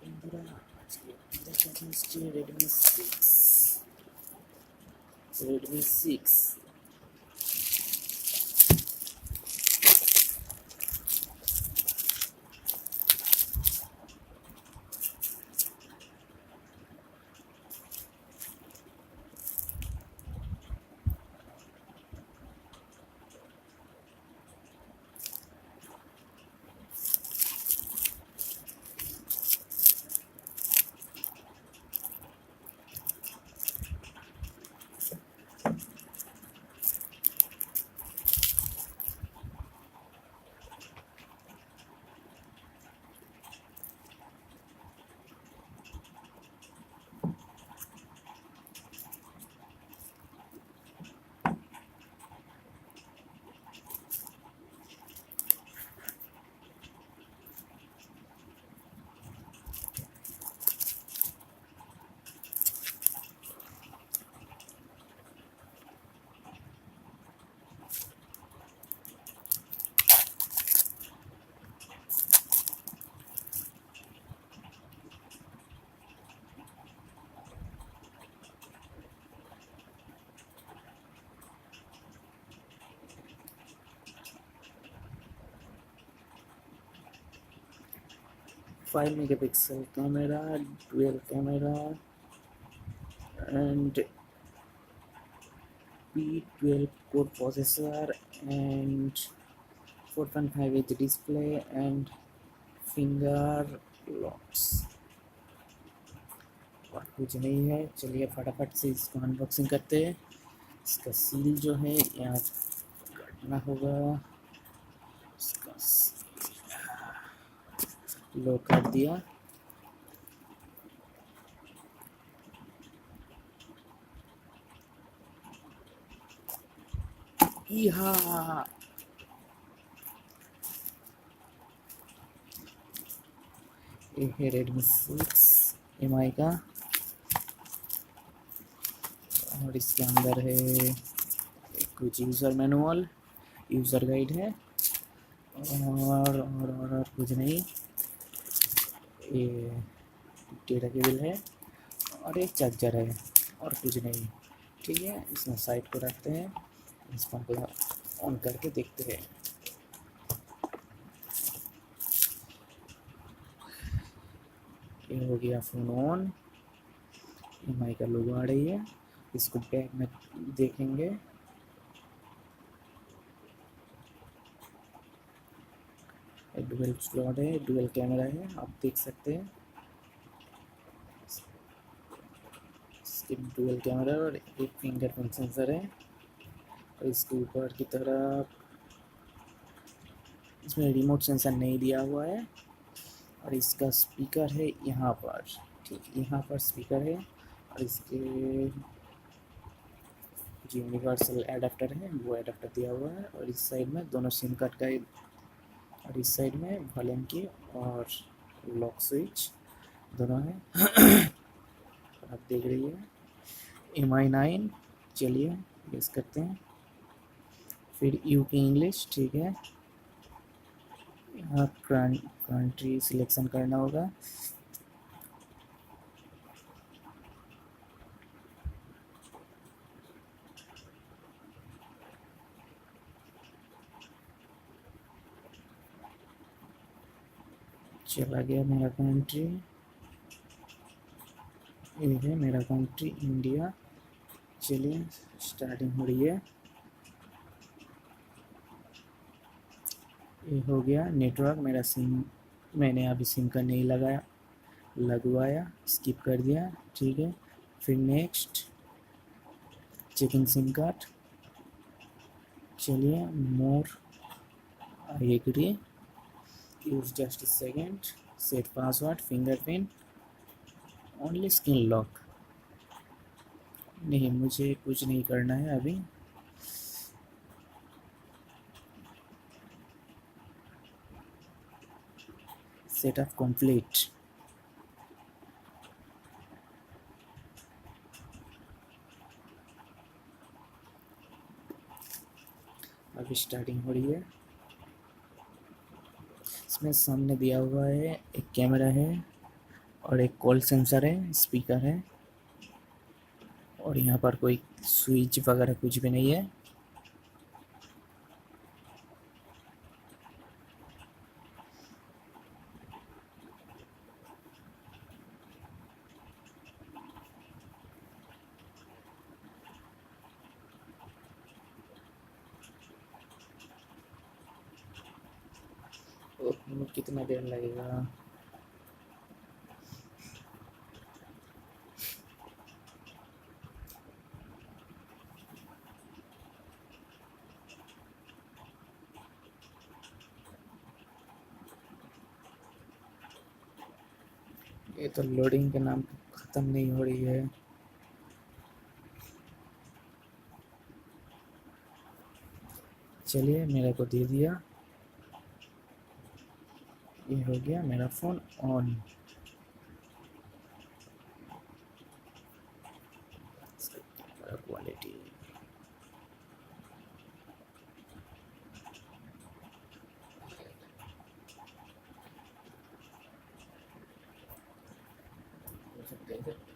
বন্ধুরা, আজকে দেখাতে এসেছি Redmi 6 5 megapixel camera, dual camera, and P12 core processor, and 4.5 inch display and finger locks। और कुछ नहीं है। चलिए फटाफट से इसको अनबॉक्सिंग करते हैं। इसका सील जो है यहाँ काटना होगा। इसका लॉक कर दिया। यहाँ ये है Redmi 6 का, और इसके अंदर है कुछ यूज़र मैनुअल, यूज़र गाइड है, और कुछ नहीं। ये डेटा केबल है और एक चार्जर है और कुछ नहीं। ठीक है, इसमें साइड को रखते हैं। इसको ऑन करके देखते हैं। ये हो गया फ़ोन ऑन। एमआई का लोगो आ रही है। इसको बैक में देखेंगे। डुअल स्लॉट है, डुअल कैमरा है, आप देख सकते हैं। इसके डुअल कैमरा और एक फिंगरप्रिंट सेंसर है। और इसके ऊपर की तरफ इसमें रिमोट सेंसर नहीं दिया हुआ है। और इसका स्पीकर है यहाँ पर। ठीक, यहाँ पर स्पीकर है। और इसके जो यूनिवर्सल एडाप्टर है वो एडाप्टर दिया हुआ है। और इस साइड में दोनों सिम कार्ड का, और इस साइड में वॉल्यूम की और लॉक स्विच दोनों है। आप देख रही है MI9। चलिए गेस करते हैं। फिर यूके इंग्लिश। ठीक है, यहाँ कंट्री सिलेक्शन करना होगा। चला गया मेरा कंट्री। ये है मेरा कंट्री इंडिया। चलिए स्टार्टिंग हो रही है। ये हो गया नेटवर्क। मेरा सिम मैंने अभी सिम का नहीं लगवाया, स्किप कर दिया। ठीक है, फिर नेक्स्ट चेकिंग सिम कार्ड। चलिए more, I agree, use just second, set password, fingerprint, only screen lock. नहीं, मुझे कुछ नहीं करना है अभी। Setup complete. अभी स्टार्टिंग हो रही है। इसमें सामने दिया हुआ है एक कैमरा है और एक कॉल सेंसर है, स्पीकर है, और यहाँ पर कोई स्विच वगैरह कुछ भी नहीं है। कितना देर लगेगा? ये तो लोडिंग के नाम पे ख़त्म नहीं हो रही है। चलिए, मेरे को दे दिया। ये हो गया मेरा फ़ोन ऑन। क्वालिटी हो सकते हैं